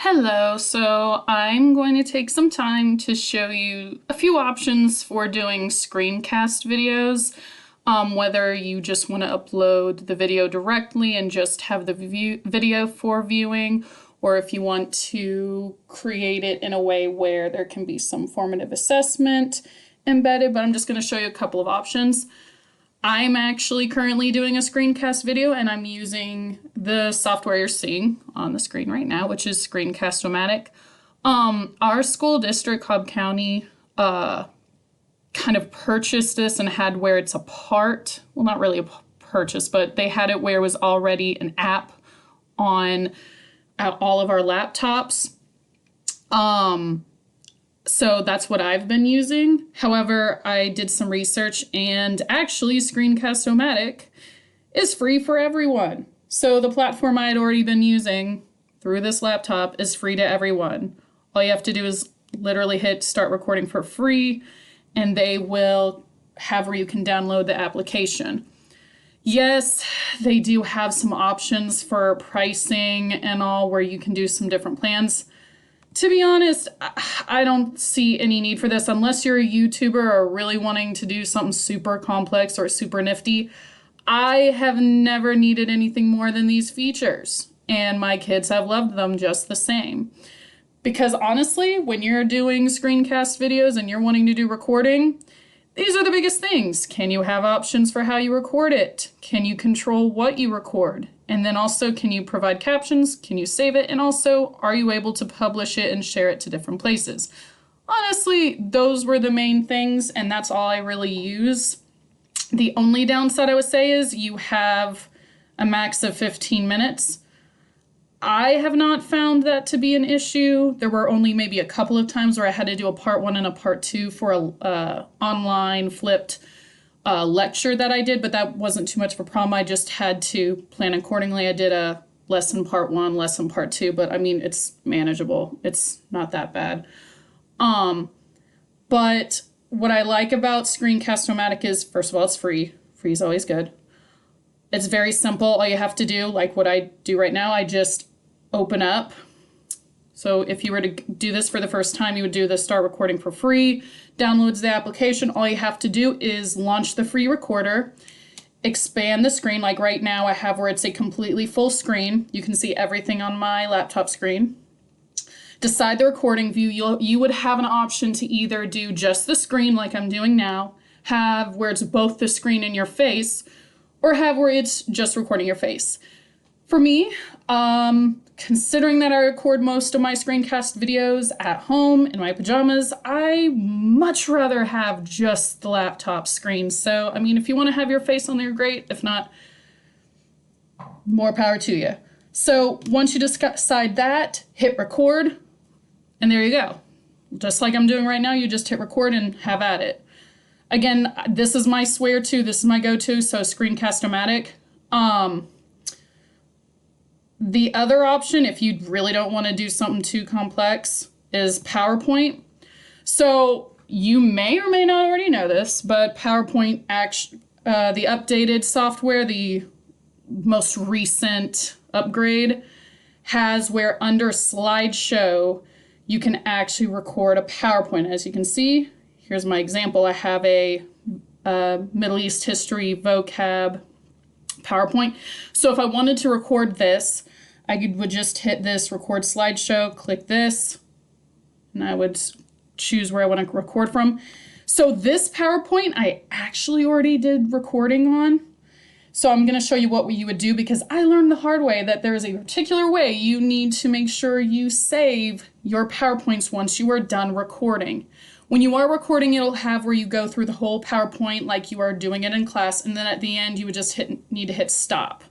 Hello, so I'm going to take some time to show you a few options for doing screencast videos. Whether you just want to upload the video directly and just have the video for viewing, or if you want to create it in a way where there can be some formative assessment embedded, but I'm just going to show you a couple of options. I'm actually currently doing a screencast video and I'm using the software you're seeing on the screen right now, which is Screencast-O-Matic. Our school district, Cobb County, kind of purchased this and had where it's a part, well, not really a purchase, but they had it where it was already an app on all of our laptops. So that's what I've been using. However, I did some research and actually Screencast-O-Matic is free for everyone. So the platform I had already been using through this laptop is free to everyone. All you have to do is literally hit start recording for free and they will have where you can download the application. Yes, they do have some options for pricing and all where you can do some different plans. To be honest, I don't see any need for this unless you're a YouTuber or really wanting to do something super complex or super nifty. I have never needed anything more than these features, and my kids have loved them just the same. Because honestly, when you're doing screencast videos and you're wanting to do recording, these are the biggest things. Can you have options for how you record it? Can you control what you record? And then also, can you provide captions? Can you save it? And also, are you able to publish it and share it to different places? Honestly, those were the main things, and that's all I really use. The only downside I would say is you have a max of 15 minutes. I have not found that to be an issue. There were only maybe a couple of times where I had to do a part 1 and a part 2 for a online flipped lecture that I did, but that wasn't too much of a problem. I just had to plan accordingly. I did a lesson part 1, lesson part 2, but I mean, it's manageable. It's not that bad. But what I like about Screencast-O-Matic is, first of all, it's free. Free is always good. It's very simple. All you have to do, like what I do right now, I just open up. So if you were to do this for the first time, you would do the start recording for free, downloads the application. All you have to do is launch the free recorder, expand the screen. Like right now I have where it's a completely full screen. You can see everything on my laptop screen. Decide the recording view. You would have an option to either do just the screen like I'm doing now, have where it's both the screen and your face, or have where it's just recording your face. For me, considering that I record most of my screencast videos at home in my pajamas, I much rather have just the laptop screen. So, I mean, if you want to have your face on there, great. If not, more power to you. So once you decide that, hit record, and there you go. Just like I'm doing right now, you just hit record and have at it. Again, this is my swear-to, this is my go-to, so Screencast-O-Matic. The other option, if you really don't want to do something too complex, is PowerPoint. So you may or may not already know this, but PowerPoint, the updated software, the most recent upgrade, has where under slideshow, you can actually record a PowerPoint. As you can see, here's my example. I have a Middle East history vocab PowerPoint. So if I wanted to record this, I would just hit this record slideshow, click this, and I would choose where I want to record from. So this PowerPoint I actually already did recording on. So I'm going to show you what you would do because I learned the hard way that there is a particular way you need to make sure you save your PowerPoints once you are done recording. When you are recording, it'll have where you go through the whole PowerPoint like you are doing it in class, and then at the end you would just need to hit stop.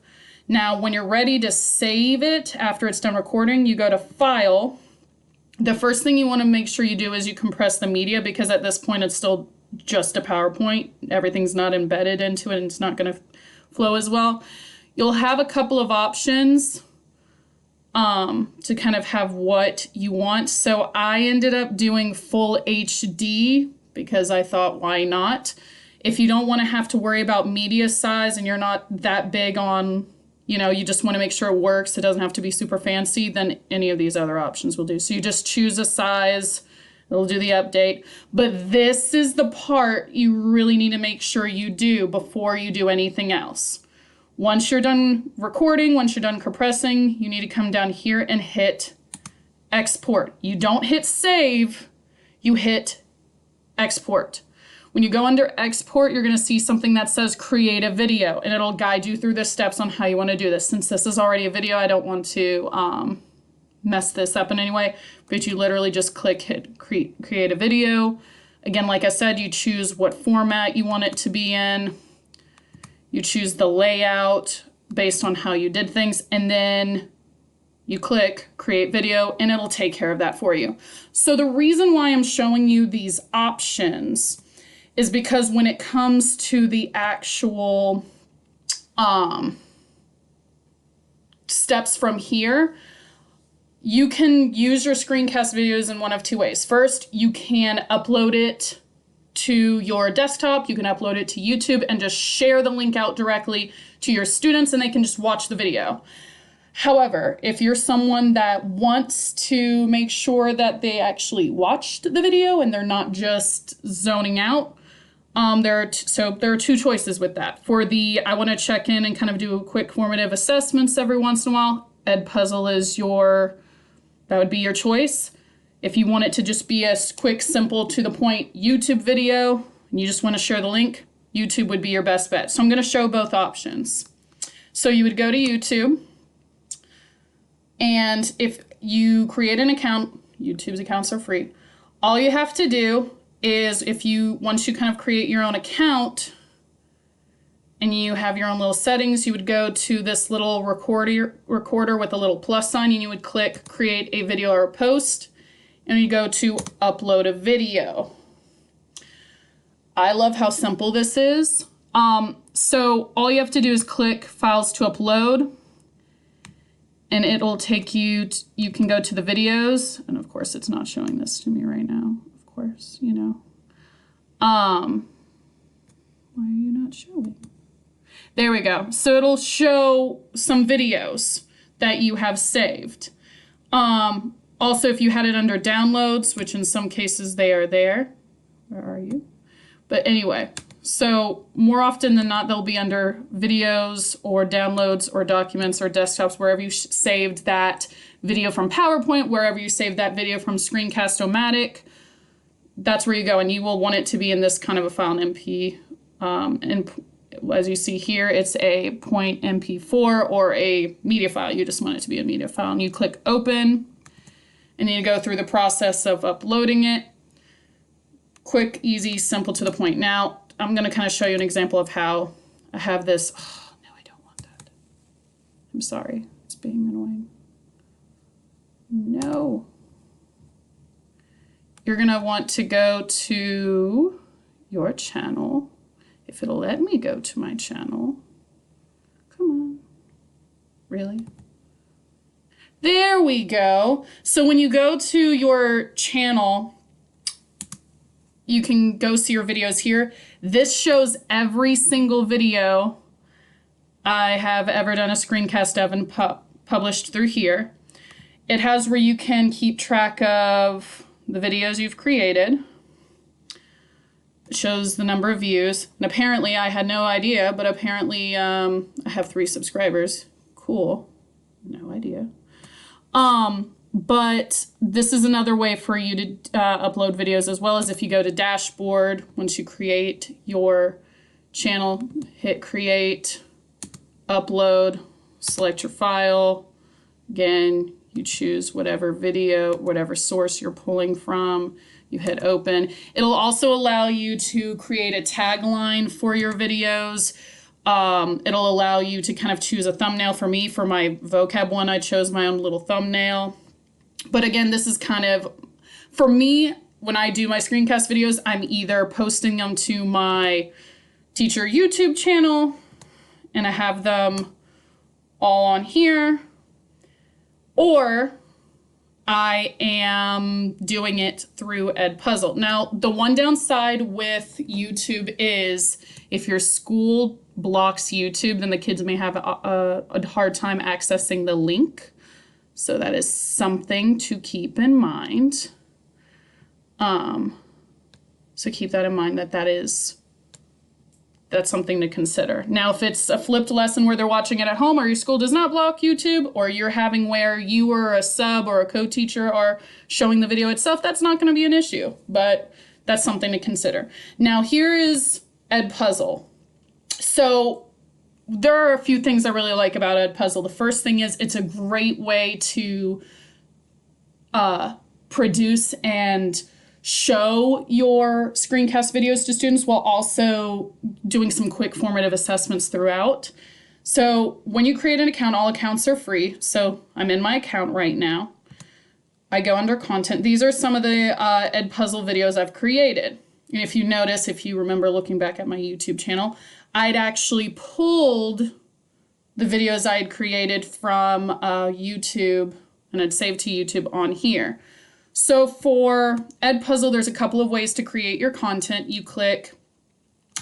Now, when you're ready to save it after it's done recording, you go to File. The first thing you want to make sure you do is you compress the media because at this point it's still just a PowerPoint. Everything's not embedded into it and it's not going to flow as well. You'll have a couple of options to kind of have what you want. So I ended up doing full HD because I thought, why not? If you don't want to have to worry about media size and you're not that big on you know, you just want to make sure it works, it doesn't have to be super fancy, then any of these other options will do. So you just choose a size, it'll do the update. But this is the part you really need to make sure you do before you do anything else. Once you're done recording, once you're done compressing, you need to come down here and hit export. You don't hit save, you hit export. When you go under export, you're going to see something that says create a video, and it'll guide you through the steps on how you want to do this. Since this is already a video, I don't want to mess this up in any way, but you literally just click hit create a video. Again, like I said, you choose what format you want it to be in. You choose the layout based on how you did things, and then you click create video and it'll take care of that for you. So the reason why I'm showing you these options is because when it comes to the actual steps from here, you can use your screencast videos in one of two ways. First, you can upload it to your desktop, you can upload it to YouTube and just share the link out directly to your students and they can just watch the video. However, if you're someone that wants to make sure that they actually watched the video and they're not just zoning out, there are two choices with that. For the, I want to check in and kind of do quick formative assessments every once in a while, Edpuzzle is that would be your choice. If you want it to just be a quick, simple, to the point YouTube video, and you just want to share the link, YouTube would be your best bet. So I'm going to show both options. So you would go to YouTube, and if you create an account, YouTube's accounts are free. All you have to do is once you kind of create your own account and you have your own little settings, you would go to this little recorder with a little plus sign and you would click create a video or a post. And you go to upload a video. I love how simple this is. So all you have to do is click files to upload and it'll take you, you can go to the videos. And of course it's not showing this to me right now. Of course, you know. Why are you not showing? There we go. So it'll show some videos that you have saved. Also, if you had it under downloads, which in some cases they are there. Where are you? But anyway, so more often than not, they'll be under videos or downloads or documents or desktops, wherever you saved that video from PowerPoint, wherever you saved that video from Screencast-O-Matic, that's where you go. And you will want it to be in this kind of a file, an MP. And as you see here, it's a .mp4 or a media file. You just want it to be a media file. And you click open. And you go through the process of uploading it. Quick, easy, simple, to the point. Now, I'm going to kind of show you an example of how I have this. Oh, no, I don't want that. I'm sorry. It's being annoying. No. You're going to want to go to your channel. If it'll let me go to my channel. Come on. Really? There we go. So when you go to your channel, you can go see your videos here. This shows every single video I have ever done a screencast of and published through here. It has where you can keep track of the videos you've created. It shows the number of views. And apparently, I had no idea, but apparently I have 3 subscribers. Cool. No idea. But this is another way for you to upload videos, as well as if you go to dashboard, once you create your channel, hit create, upload, select your file. Again, you choose whatever video, whatever source you're pulling from, you hit open. It'll also allow you to create a tagline for your videos. It'll allow you to kind of choose a thumbnail. For me, for my vocab one, I chose my own little thumbnail. But again, this is kind of, for me, when I do my screencast videos, I'm either posting them to my teacher YouTube channel, and I have them all on here, or I am doing it through Edpuzzle. Now, the one downside with YouTube is if your school blocks YouTube, then the kids may have a hard time accessing the link. So that is something to keep in mind. So keep that in mind that's something to consider. Now, if it's a flipped lesson where they're watching it at home or your school does not block YouTube, or you're having where you or a sub or a co-teacher are showing the video itself, that's not going to be an issue, but that's something to consider. Now, here is Edpuzzle. So there are a few things I really like about Edpuzzle. The first thing is it's a great way to produce and show your screencast videos to students while also doing some quick formative assessments throughout. So when you create an account, all accounts are free. So I'm in my account right now. I go under content. These are some of the Edpuzzle videos I've created. And if you notice, if you remember looking back at my YouTube channel, I'd actually pulled the videos I had created from YouTube and I'd saved to YouTube on here. So for Edpuzzle, there's a couple of ways to create your content. You click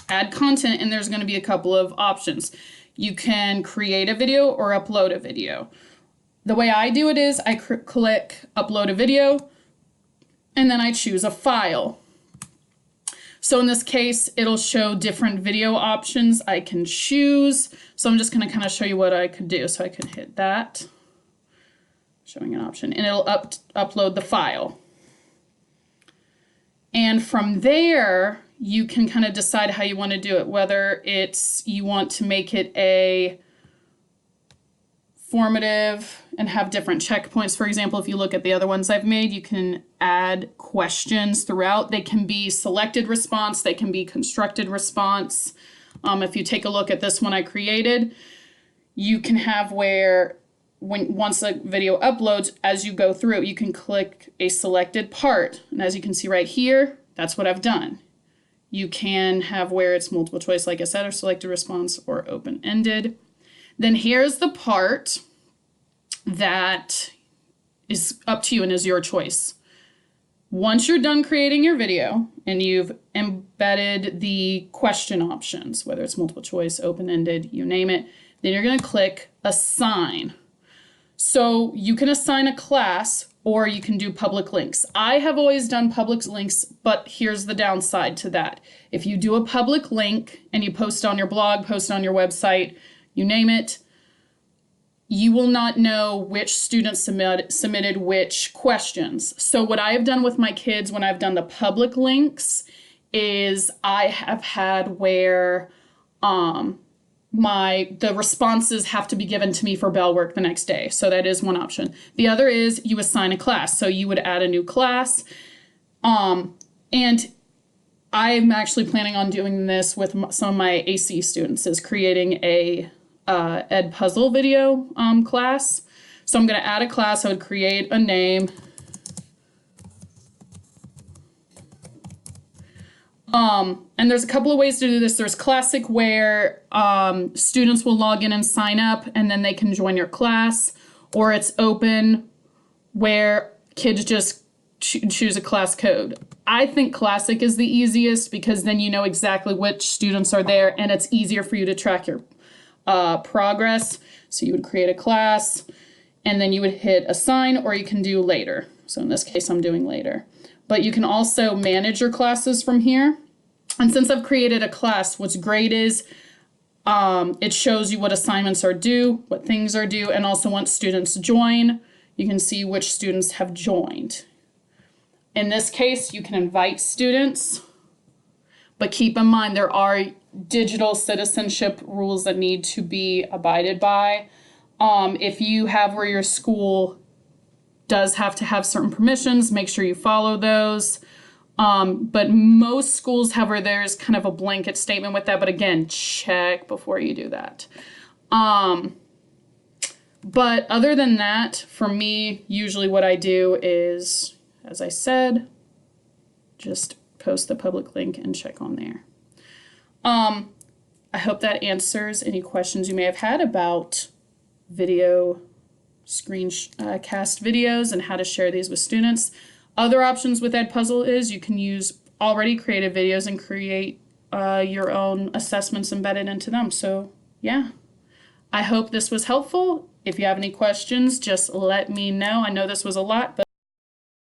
add content and there's going to be a couple of options. You can create a video or upload a video. The way I do it is I click upload a video and then I choose a file. So in this case, it'll show different video options I can choose. So I'm just going to kind of show you what I could do. So I could hit that. Showing an option, and it'll upload the file. And from there, you can kind of decide how you want to do it, whether it's you want to make it a formative and have different checkpoints. For example, if you look at the other ones I've made, you can add questions throughout. They can be selected response, they can be constructed response. If you take a look at this one I created, you can have where once a video uploads, as you go through, you can click a selected part. And as you can see right here, that's what I've done. You can have where it's multiple choice, like I said, or selected response or open-ended. Then here's the part that is up to you and is your choice. Once you're done creating your video and you've embedded the question options, whether it's multiple choice, open-ended, you name it, then you're going to click assign. So you can assign a class or you can do public links. I have always done public links, but here's the downside to that. If you do a public link and you post on your blog, post on your website, you name it, you will not know which students submitted which questions. So what I have done with my kids when I've done the public links is I have had where the responses have to be given to me for bell work the next day. So that is one option. The other is you assign a class. So you would add a new class. And I'm actually planning on doing this with some of my AC students, is creating a Edpuzzle video class. So I'm going to add a class. I would create a name. And there's a couple of ways to do this. There's classic where students will log in and sign up and then they can join your class, or it's open where kids just choose a class code. I think classic is the easiest because then you know exactly which students are there and it's easier for you to track your progress. So you would create a class and then you would hit assign, or you can do later. So in this case, I'm doing later. But you can also manage your classes from here. And since I've created a class, what's great is it shows you what assignments are due, what things are due, and also once students join, you can see which students have joined. In this case, you can invite students, but keep in mind there are digital citizenship rules that need to be abided by. If you have where your school does have to have certain permissions, make sure you follow those. But most schools have where there's kind of a blanket statement with that. But again, check before you do that. But other than that, for me, usually what I do is, as I said, just post the public link and check on there. I hope that answers any questions you may have had about video screencast videos and how to share these with students. Other options with Edpuzzle is you can use already created videos and create your own assessments embedded into them. So yeah, I hope this was helpful. If you have any questions, just let me know. I know this was a lot, but